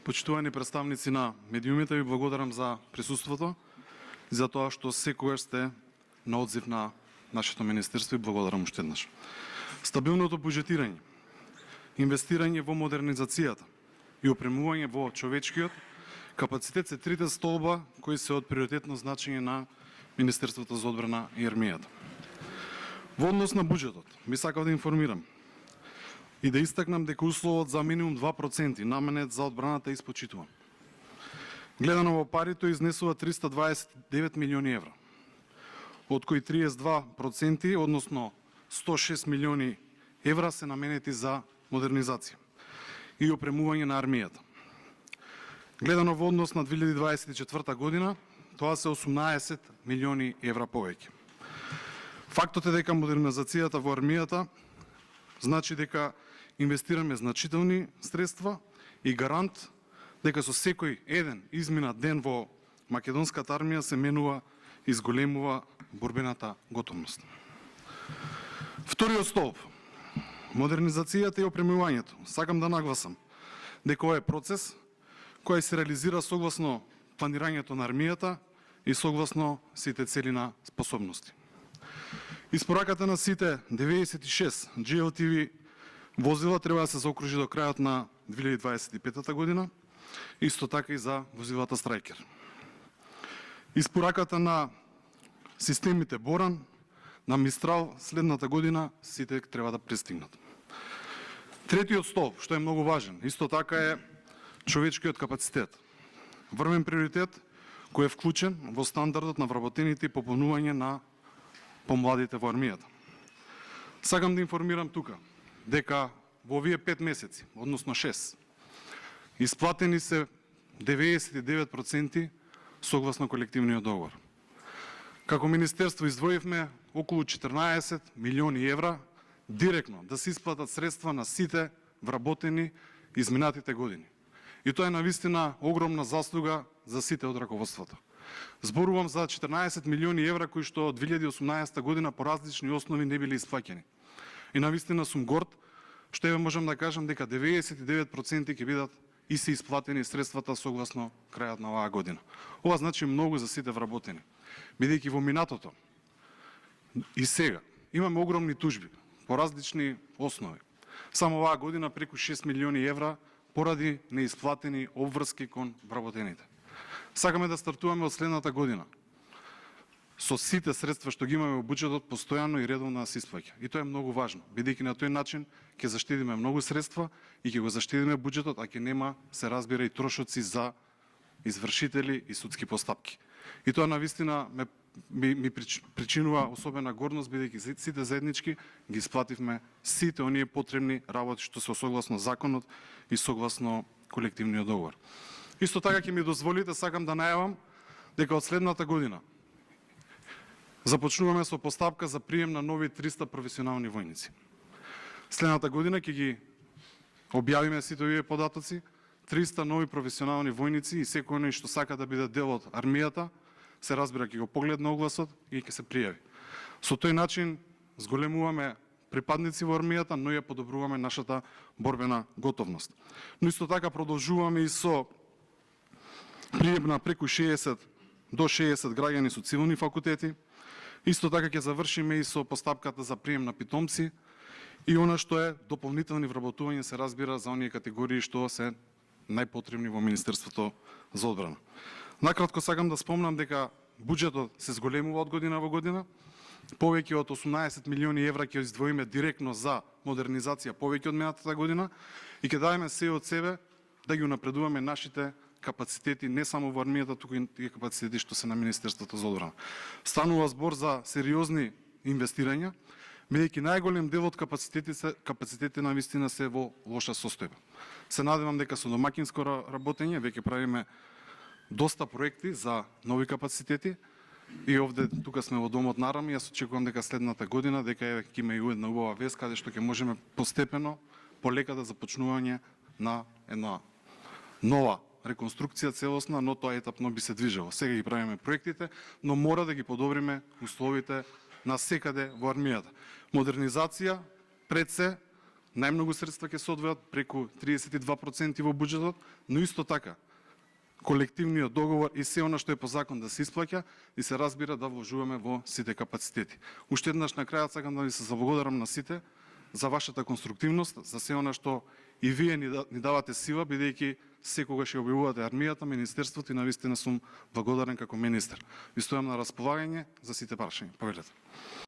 Почитувани представници на медиумите, ви благодарам за присуството и за тоа што секогаш сте на одзив на нашето министерство и благодарам уште еднаш. Стабилното буџетирање, инвестирање во модернизацијата и опремување во човечкиот капацитет се трите столба кои се од приоритетно значење на Министерството за одбрана и армијата. Во однос на буџетот, би сакал да информирам и да истакнам дека условот за минимум 2% наменет за одбраната е испочитуван. Гледано во пари, тој изнесува 329 милиони евра, од кои 32%, односно 106 милиони евра се наменети за модернизација и опремување на армијата. Гледано во однос на 2024 година, тоа се 18 милиони евра повеќе. Фактот е дека модернизацијата во армијата значи дека инвестираме значителни средства и гарант дека со секој еден изминат ден во македонската армија се менува и зголемува борбената готовност. Вториот столб, модернизацијата и опремувањето. Сакам да нагласам дека ова е процес кој се реализира согласно планирањето на армијата и согласно сите цели на способности. Испораката на сите 96 GLTV возила треба да се заокружи до крајот на 2025 година, исто така и за возилата Страйкер. Испораката на системите Боран, на Мистрал следната година сите треба да пристигнат. Третиот столб, што е многу важен, исто така е човечкиот капацитет. Врвен приоритет кој е вклучен во стандардот на вработените и пополнување на помладите во армијата. Сакам да информирам тука дека во овие 5 месеци, односно 6, исплатени се 99% согласно колективниот договор. Како министерство издвоивме околу 14 милиони евра директно да се исплатат средства на сите вработени изминатите години. И тоа е навистина огромна заслуга за сите од раководството. Зборувам за 14 милиони евра кои што од 2018 година по различни основи не биле исплаќени. И навистина сум горд што еве можам да кажам дека 99% ќе бидат и се исплатени средствата согласно крајот на оваа година. Ова значи многу за сите вработени. Бидејќи во минатото и сега имаме огромни тужби по различни основи. Само оваа година преку 6 милиони евра поради неисплатени обврски кон вработените. Сакаме да стартуваме од следната година со сите средства што ги имаме во буџетот постојано и редовно да се исплаќа. И тоа е многу важно, бидејќи на тој начин ќе заштедиме многу средства и ќе го заштедиме буџетот, а ќе нема, се разбира, и трошоци за извршители и судски постапки. И тоа навистина ми причинува особена гордост, бидејќи сите заеднички ги исплативме сите оние потребни работи што се согласно законот и согласно колективниот договор. Исто така ќе ми дозволите, сакам да најавам дека од следната година започнуваме со постапка за прием на нови 300 професионални војници. Следната година ќе ги објавиме сите овие податоци, 300 нови професионални војници и секој оној што сака да биде дел од армијата, се разбира ќе го погледне огласот и ќе се пријави. Со тој начин зголемуваме припадници во армијата, но ја подобруваме нашата борбена готовност. Но исто така продолжуваме и со прием на преку 60 до 60 граѓани со цивилни факултети. Исто така ќе завршиме и со постапката за прием на питомци и она што е дополнителни вработување, се разбира, за оние категории што се најпотребни во Министерството за одбрана. Накратко сакам да спомнам дека буџетот се зголемува од година во година. Повеќе од 18 милиони евра ќе издвоиме директно за модернизација повеќе од минатата година и ќе дадеме се од себе да ги унапредуваме нашите капацитети не само во армијата, туку и капацитети што се на Министерството за одбрана. Станува збор за сериозни инвестирања, бидејќи најголем дел од капацитетите на вистина се во лоша состојба. Се надевам дека со домакинско работење веќе правиме доста проекти за нови капацитети и овде тука сме во домот на Арам и јас очекувам дека следната година дека ќе има и една убава вест каде што ќе можеме постепено, полека да започнување на една нова реконструкција целосна, но тоа етапно би се движело. Сега ги правиме проектите, но мора да ги подобриме условите на секаде во армијата. Модернизација пред се, најмногу средства ќе се одвојат, преку 32% во буџетот, но исто така колективниот договор и се она што е по закон да се исплаќа и се разбира да вложуваме во сите капацитети. Уште еднаш на крајот сакам да ви се заблагодарам на сите за вашата конструктивност, за се она што и вие ни давате сила, бидејќи секогаш ја објавувате армијата, министерството и навистина сум благодарен како министер. Ви стојам на располагање за сите прашања. Повелете.